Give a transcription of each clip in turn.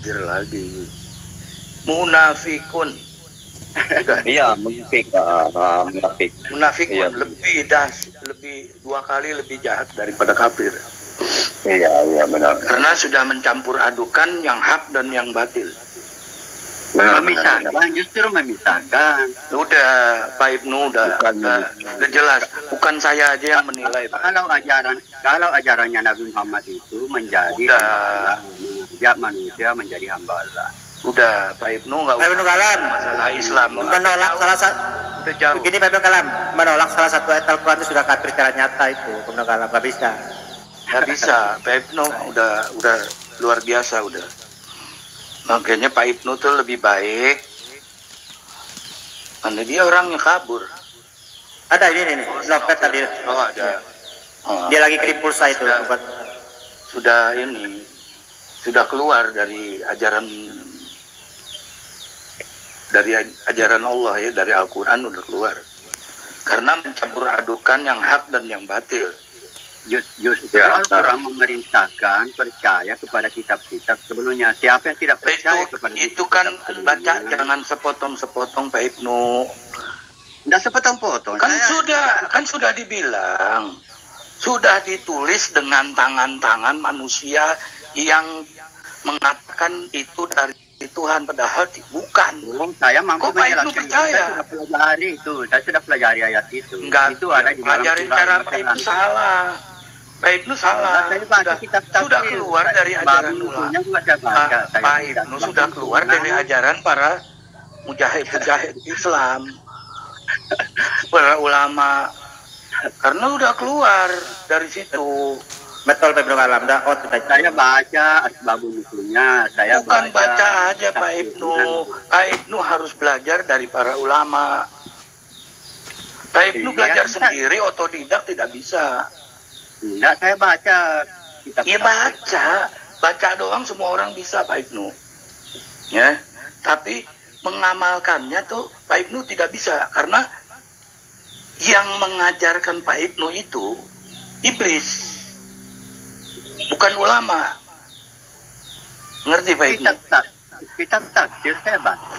kafir lagi. Munafikun. Iya, munafik. Munafikun Iya. lebih 2 kali lebih jahat daripada kafir. Iya, benar. Karena sudah mencampur adukan yang hak dan yang batil. Memisahkan, justru memisahkan. Udah, Pak Ibnu udah jelas. Bukan saya aja yang menilai, Pak. Kalau ajarannya Nabi Muhammad itu menjadi hamba Allah, manusia menjadi hamba Allah. Udah, Pak Ibnu nggak Pak Ibnu Kalam masalah Islam. menolak salah satu. Udah jauh. Begini Pak Ibnu Kalam menolak salah satu ayat Al-Quran itu sudah kafir secara nyata itu. Pak Ibnu Kalam nggak bisa. Nggak bisa, Pak Ibnu udah luar biasa udah. Makanya Pak Ibnu tuh lebih baik. Mana dia orangnya kabur. Ada ini nih, Novet tadi. Oh ada. Oh, Dia lagi kirim pulsa itu. sudah keluar dari ajaran Allah ya, dari Al-Quran udah keluar. Karena mencampur adukan yang hak dan yang batil. Justru Al-Quran memerintahkan percaya kepada kitab-kitab sebelumnya. Siapa yang tidak percaya kepada Itu kan baca jangan sepotong-sepotong Pak Ibnu. Tidak sepotong-potong. Kan sudah dibilang, sudah ditulis dengan tangan-tangan manusia yang mengatakan itu dari Tuhan, padahal bukan. Saya mampu Kok Pak Ibnu menjelaskan. percaya? Saya sudah pelajari ayat itu. Enggak, itu ada di dalam pelajarin Quran. cara Pak Ibnu salah. Pak Ibnu salah. Saya baca kitab Sudah tafsir. keluar dari ajaran ulama. Babunya juga saya baca. Saya Pak baca. Ibnu sudah keluar dari ajaran para mujahid Islam, para ulama. Karena udah keluar dari situ. Betul Pak Ibnu Kalam. Saya baca asbabun nusulnya. Saya Bukan baca aja Pak tafsir. Ibnu. Pak Ibnu harus belajar dari para ulama. Pak Ibnu belajar sendiri, otodidak tidak bisa. Enggak, saya baca kitab. Ya baca doang semua orang bisa Pak Ibnu. Ya, tapi mengamalkannya tuh Pak Ibnu tidak bisa karena yang mengajarkan Pak Ibnu itu iblis, bukan ulama. Ngerti Pak Ibnu? Kitab tafsir saya baca.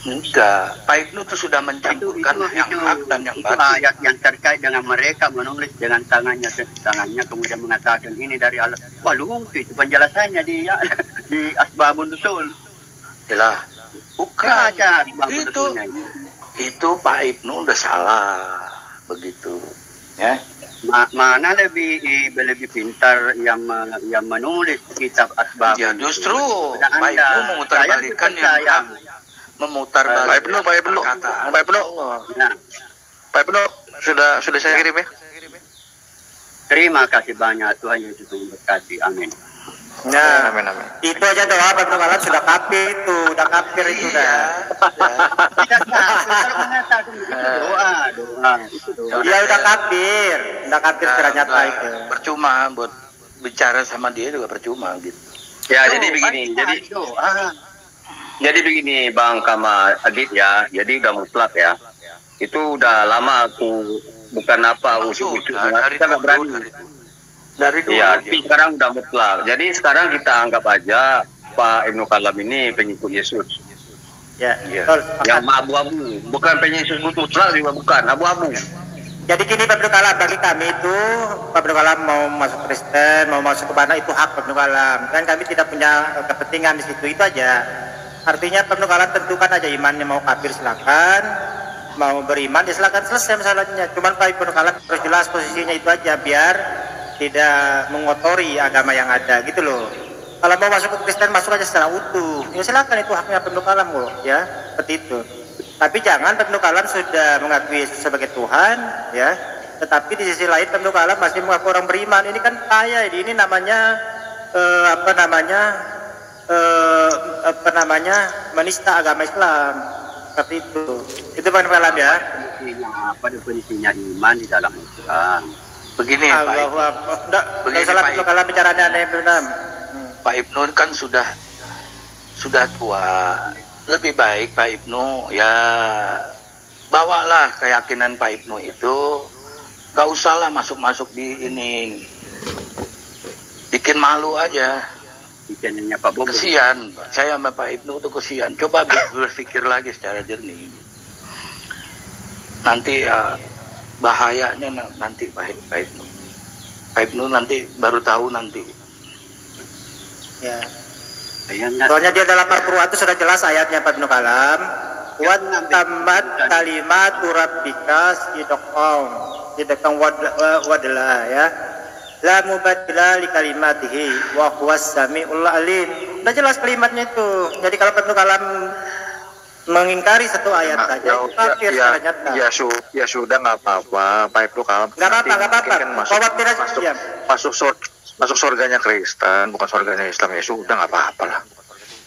Enggak, Pak Ibnu itu sudah mencampurkan yang hak dan yang itu batil. ayat yang terkait dengan mereka menulis dengan tangannya kemudian mengatakan ini dari Allah. Wah, lumpuh itu penjelasannya di asbabun nusul. Yalah, bukan. Baca asbabun Itu nusulnya. itu Pak Ibnu udah salah begitu, ya. Mana lebih pintar yang menulis kitab asbab. Ya justru Dan Pak Anda, Ibnu memutarbalikkan saya yang percaya. memutarbalikkan Pak Ibnu. Nah, Pak Ibnu sudah saya kirim ya. terima kasih banyak, Tuhan Yesus memberkati. Amin. Nah, Amin. itu aja doa Pak Ibnu Kalam sudah kafir itu, udah kafir itu dah. Tidak kalau mengatakan begitu doa. Itu doa. Dia udah kafir secara nyata itu. Percuma buat bicara sama dia juga percuma gitu. Ya, jadi begini. Jadi begini Bang Kamal Adit ya. Jadi udah mutlak ya. Itu udah lama aku bukan apa usul-usul. Kita nggak berani. Dari dulu. Iya, tapi sekarang udah mutlak. Jadi sekarang kita anggap aja Pak Ibnu Kalam ini pengikut Yesus. Ya, Iya. betul. Yang abu-abu, bukan pengikut mutlak juga bukan, abu-abu. Jadi gini Pak Ibnu Kalam, bagi kami itu Pak Ibnu Kalam mau masuk Kristen, mau masuk ke mana itu hak Pak Ibnu Kalam. Dan kami tidak punya kepentingan di situ, itu aja. Artinya Pak Ibnu Kalam tentukan aja imannya, mau kafir silakan, mau beriman ya silakan, selesai masalahnya. Cuman Pak Ibnu Kalam harus jelas posisinya itu aja biar tidak mengotori agama yang ada gitu loh. Kalau mau masuk ke Kristen masuk aja secara utuh. Ya silakan, itu haknya Pak Ibnu Kalam kok, ya seperti itu. Tapi jangan Pak Ibnu Kalam sudah mengakui Yesus sebagai Tuhan, ya. Tetapi di sisi lain Pak Ibnu Kalam masih mengaku orang beriman. Ini kan kaya, ini namanya menista agama Islam. Seperti itu. Itu Pak Ibnu Kalam ya. Apa definisinya iman di dalam Islam? Begini Pak Ibnu. Enggak salah Pak Ibnu Kalam bicaranya aneh benar. Pak Ibnu kan sudah tua. Lebih baik Pak Ibnu ya bawalah keyakinan Pak Ibnu itu, gak usahlah masuk di ini, bikin malu aja. di channelnya Pak Bobo. Kesian, saya sama Pak Ibnu tuh kesian. Coba berpikir lagi secara jernih. Nanti bahayanya nanti Pak Ibnu. Pak Ibnu nanti baru tahu nanti. Ya. Ayahnya, Soalnya dia dalam Al-Quran itu sudah jelas ayatnya Pak Ibnu Kalam. Wa tamat kalimat rabbika sidqan wadla ya. La mubaddila li kalimatihi wa huwas samiul alim. Udah jelas kalimatnya itu. Jadi kalau Ibnu Kalam mengingkari satu ayat saja, kafir secara nyata. Ya sudah nggak apa-apa, Pak Ibnu Kalam. Nggak apa-apa. Kan masuk surganya Kristen, bukan surganya Islam, ya sudah nggak apa-apa lah.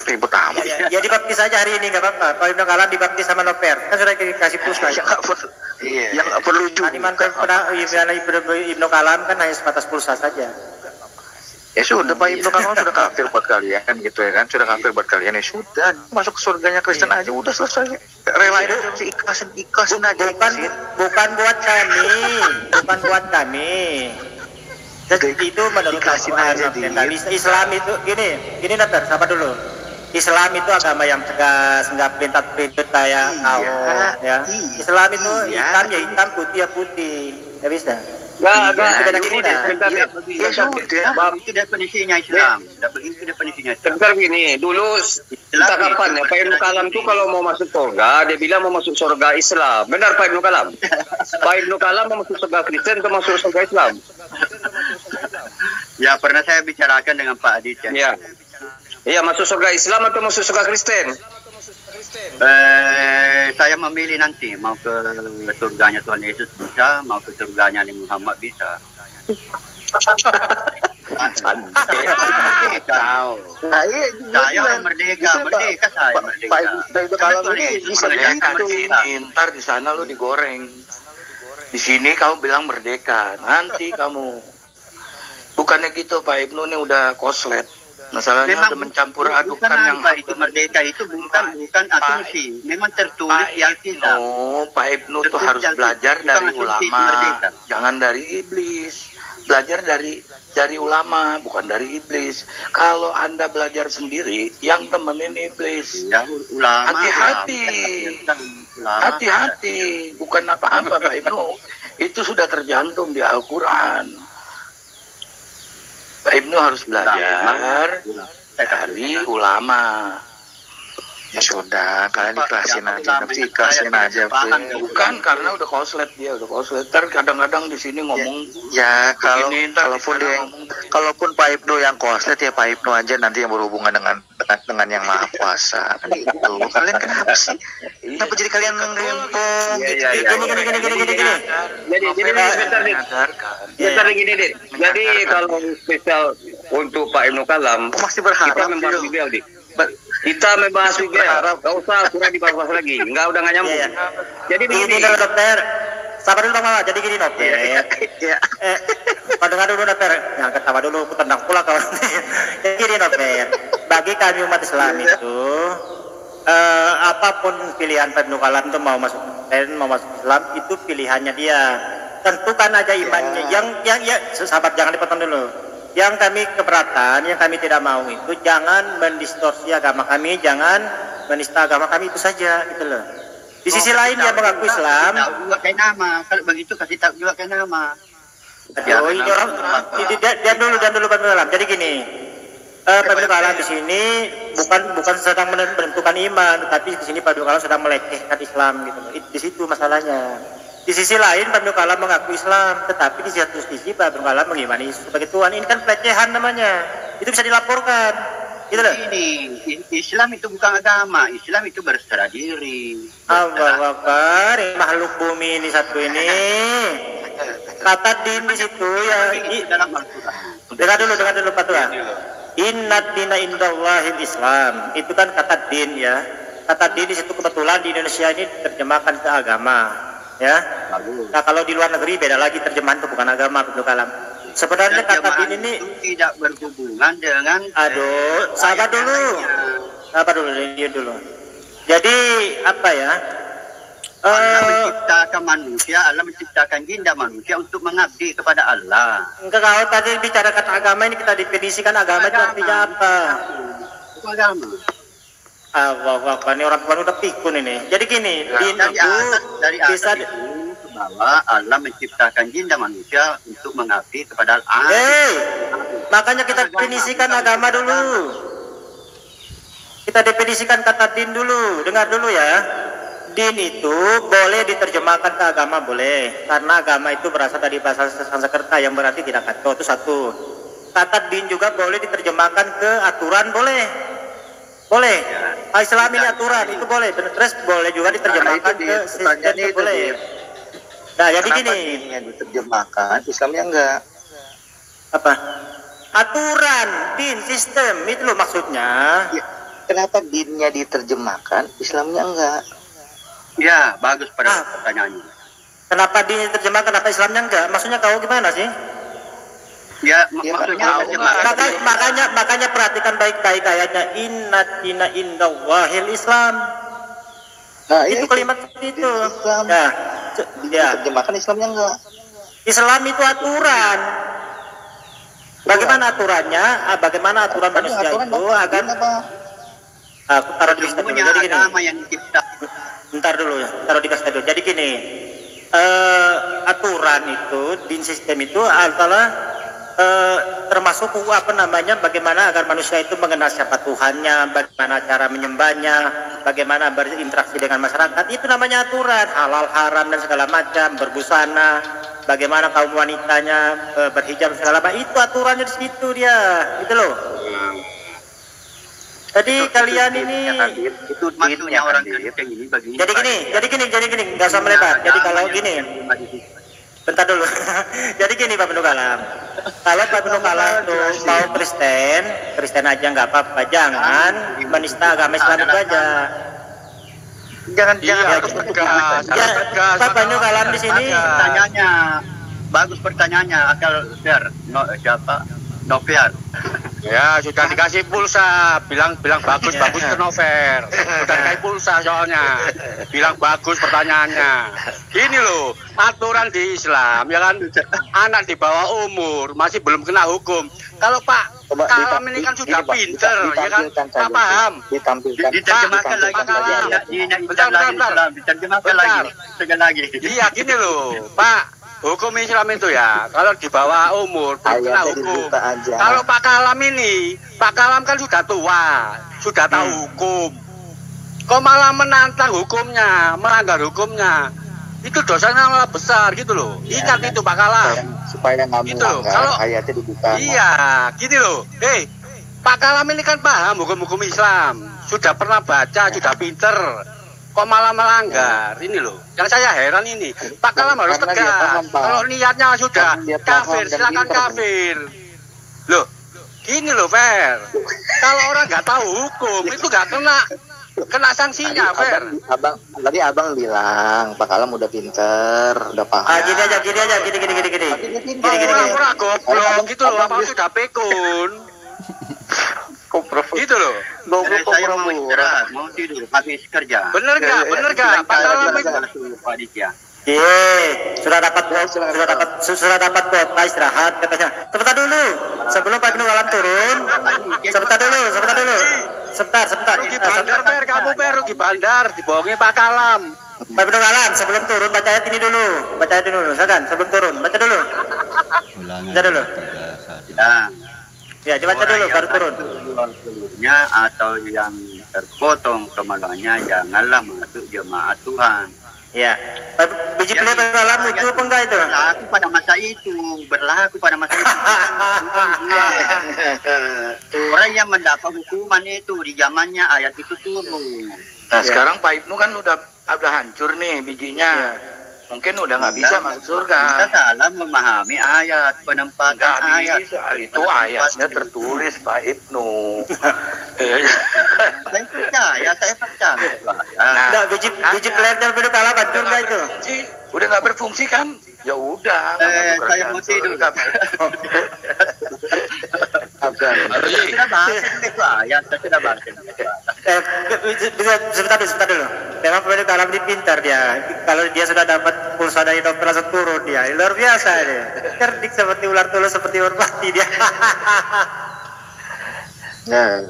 Ribut amat. Ya dibaptis saja hari ini nggak apa-apa. Kalau Ibnu Kalam dibaptis sama Noper, kan sudah dikasih pulsa. Ya nggak perlu juga. Ibnu Kalam kan hanya sebatas pulsa saja. Ya sudah, Pak Ibnu Kalam sudah kafir buat kalian kan gitu ya kan, sudah kafir buat kalian, ya sudah masuk surganya Kristen aja, udah selesai. Relain aja, ikhlasin aja. Bukan buat kami. Jadi itu menurut Al-Quran. Islam itu gini Naber, sabar dulu. Islam itu agama yang tegas, nggak pelintat-pelintit kayak kau ya. Islam itu hitam ya hitam, putih ya putih, ya bisa. Itu definisinya Islam. Itu definisinya Islam. Sebentar gini, dulu entah kapan ya Pak Ibnu Kalam tuh kalau mau masuk surga, dia bilang mau masuk surga Islam. Benar Pak Ibnu Kalam? Pak Ibnu Kalam mau masuk surga Kristen atau masuk surga Islam? Ya pernah saya bicarakan dengan Pak Adit ya. Iya. Iya, masuk surga Islam atau masuk surga Kristen? Saya memilih nanti mau ke surganya Tuhan Yesus bisa, mau ke surganya Nabi Muhammad bisa. Saya merdeka saya. Kalau ini bisa ntar di sana lu digoreng. Di sini kamu bilang merdeka, nanti kamu bukannya gitu Pak Ibnu ini udah koslet. Masalahnya udah mencampur adukan yang itu merdeka itu bukan asumsi, memang tertulis yang tidak. Oh, Pak Ibnu tuh harus belajar dari ulama, jangan dari iblis. Belajar dari ulama, bukan dari iblis. Kalau Anda belajar sendiri, yang temenin iblis. Ya, ulama. Hati-hati, bukan apa-apa Pak Ibnu. Itu sudah tercantum di Al-Quran. Pak Ibnu harus belajar dari ulama. Ya sudah, kalian ikhlasin aja, ikhlasin aja. Bukan karena udah koslet dia, udah koslet. Ntar kadang-kadang di sini ngomong. Ya kalaupun Pak Ibnu yang koslet ya Pak Ibnu aja nanti yang berhubungan dengan yang Maha Kuasa. Kan gitu. Kalian kenapa sih? Kenapa jadi kalian ngempong? Jadi sebentar gini deh. Jadi kalau spesial untuk Pak Ibnu Kalam, masih berharap kita membahas video deh. Kita membahas juga, nggak usah kurang dibahas lagi, udah nggak nyambung. Jadi begini, dokter, sabar dulu Mama. Jadi gini dokter, dengar dulu dokter, yang ketawa dulu, aku tendang pula kawan. Jadi gini dokter, bagi kami umat Islam itu, apapun pilihan Pak Ibnu Kalam itu mau masuk Kristen, mau masuk Islam, itu pilihannya dia. Tentukan aja imannya. Yang sahabat jangan dipotong dulu. Yang kami keberatan, yang kami tidak mau itu jangan mendistorsi agama kami, jangan menista agama kami, itu saja gitu loh. Di sisi lain dia mengaku Islam. Juga kayak nama, kalau begitu kasih tahu juga kayak nama. Oh ini orang, diam dulu Pak Ibnu Kalam. Jadi gini, Pak Ibnu Kalam di sini bukan sedang menentukan iman, tetapi di sini Pak Ibnu Kalam sedang melecehkan Islam gitu. Di situ masalahnya. Di sisi lain Pak Ibnu Kalam mengaku Islam, tetapi di satu sisi Pak Ibnu Kalam mengimani sebagai Tuhan. Ini kan pelecehan namanya. Itu bisa dilaporkan. Gitu loh. Ini Islam itu bukan agama, Islam itu berserah diri. Allah Akbar, makhluk bumi ini satu ini. Kata din di situ ya. Dalam Al-Quran. Dengar dulu Pak Tuhan. Inna dina indallahil Islam. Itu kan kata din ya. Kata din di situ kebetulan di Indonesia ini terjemahkan ke agama. Ya, nah kalau di luar negeri beda lagi terjemahan itu bukan agama Pak Ibnu Kalam. Sebenarnya kata din ini tidak berhubungan dengan sabar dulu. Jadi apa ya? Allah menciptakan manusia, Allah menciptakan jin dan manusia untuk mengabdi kepada Allah. Enggak, kalau tadi bicarakan agama ini kita definisikan agama itu artinya apa? Itu agama. Wah, ini orang tua udah pikun ini. Jadi gini, din Dari itu dari bisa atas itu bahwa Allah menciptakan jin dan manusia untuk mengabdi kepada Allah. makanya kita definisikan agama dulu. Kita definisikan kata din dulu. Dengar dulu ya. Din itu boleh diterjemahkan ke agama, boleh. Karena agama itu berasal dari bahasa Sanskerta yang berarti tidak kato, itu satu. Kata din juga boleh diterjemahkan ke aturan, boleh. Boleh. Islam ini aturan, itu boleh. Terus boleh juga diterjemahkan ke sistem, itu boleh. Nah, jadi Kenapa gini. dinnya diterjemahkan, Islamnya enggak? Apa? Aturan, din, sistem, itu loh maksudnya. Ya, kenapa dinnya diterjemahkan, Islamnya enggak? Ya, bagus pada pertanyaannya. Kenapa din diterjemahkan, kenapa Islamnya enggak? Maksudnya kau gimana sih? Ya, Ya, maksudnya Makanya perhatikan baik-baik ayatnya, inna dina indallahil Islam. Nah, Itu kalimat itu. Islam. Ya. Diterjemahkan, Islamnya enggak. Islam itu aturan. Bagaimana aturannya? Bagaimana aturan manusia itu agar aku taruh di dulu. Jadi gini. agama yang diciptakan. Bentar dulu ya, taruh di dulu. Jadi gini. Aturan itu, din sistem itu adalah termasuk bagaimana agar manusia itu mengenal siapa Tuhannya, bagaimana cara menyembahnya, bagaimana berinteraksi dengan masyarakat, itu namanya aturan. Halal haram dan segala macam, berbusana, bagaimana kaum wanitanya berhijab segala macam, itu aturannya di situ dia, gitu loh. Jadi kalian ini Itu maksudnya orang Kristen ini begini. jadi gini, nggak usah melebar. Jadi kalau gini, bentar dulu. Jadi gini Pak Penukalam, kalau Pak Penukalam tuh mau Kristen aja nggak apa-apa, jangan menista agama Islam itu aja. Jangan harus tegas. Pak Penukalam di sini. Pertanyaannya bagus, pertanyaannya akal fair. Novel. Ya, sudah dikasih pulsa, bilang bagus ke Novel. Sudah dikasih pulsa soalnya. Bilang bagus pertanyaannya. Gini loh, aturan di Islam ya kan, anak di bawah umur masih belum kena hukum. Kalau Pak Kalam ini kan sudah pinter, ya kan? Pak paham. Diterjemahkan lagi. Diterjemahkan lagi. Sekali lagi. Iya, gini loh, Pak. Hukum Islam itu ya, kalau di bawah umur belum kena hukum. Kalau Pak Kalam kan sudah tua, sudah tahu hukum. Kok malah menantang hukumnya, melanggar hukumnya? Itu dosanya malah besar gitu loh. Ingat itu Pak Kalam. Supaya nggak Gitu loh. melanggar, Kalau ayatnya dibuka. iya, gini loh. Pak Kalam ini kan paham hukum-hukum Islam, sudah pernah baca, sudah pinter. Kok malah melanggar? Ini loh, yang saya heran ini. Pak Kalam harus Karena dia tegas. paham, Pak. Kalau niatnya sudah Karena dia kafir, paham dan silakan pinter. kafir. Loh, gini loh, Fer. Kalau orang nggak tahu hukum, itu nggak kena sanksinya, Fer. Tadi abang bilang Pak Kalam udah pinter, udah paham. Gini aja, gini. Pura-pura goblok gitu loh, apa sudah pekun. Gitu loh. Saya mau istirahat, mau tidur, habis kerja. Bener gak? Pak Kalam itu. Pak Aditya. Sudah dapat kuota istirahat katanya. Sebentar dulu, sebelum Pak Penukalam turun. Sebentar dulu. Sebentar. Rugi bandar, Fer. Kamu, Fer, rugi bandar. Dibohongin Pak Kalam. Pak Penukalam, sebelum turun baca ayat ini dulu. Silakan, sebelum turun baca dulu. Ya, dibaca dulu baru turun. Seluruhnya atau yang terpotong kemaluannya janganlah masuk jemaat Tuhan. Ya. Biji pilih Pak Penukalam lucu apa enggak itu? Berlaku pada masa itu. Orang yang mendapat hukuman itu di zamannya ayat itu turun. Nah sekarang Pak Ibnu kan udah hancur nih bijinya. Mungkin udah nggak bisa masuk surga. Kita salah memahami ayat, penempatan Nggak ayat. bisa, itu ayatnya tertulis Pak Ibnu. Saya percaya. Nah, biji player Pak Penukalam hancur enggak itu? Udah nggak berfungsi kan? Ya udah. Saya mau tidur. Harus Sudah bahas itu ayat, sudah bahas. Sebentar dulu. Memang Pedro Kalam ini pintar dia. Kalau dia sudah dapat pulsa dari novel langsung turun dia. Luar biasa dia. Cerdik seperti ular tulus, seperti merpati dia. Nah,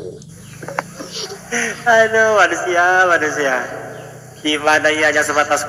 Aduh, manusia. Gimana ia hanya sebatas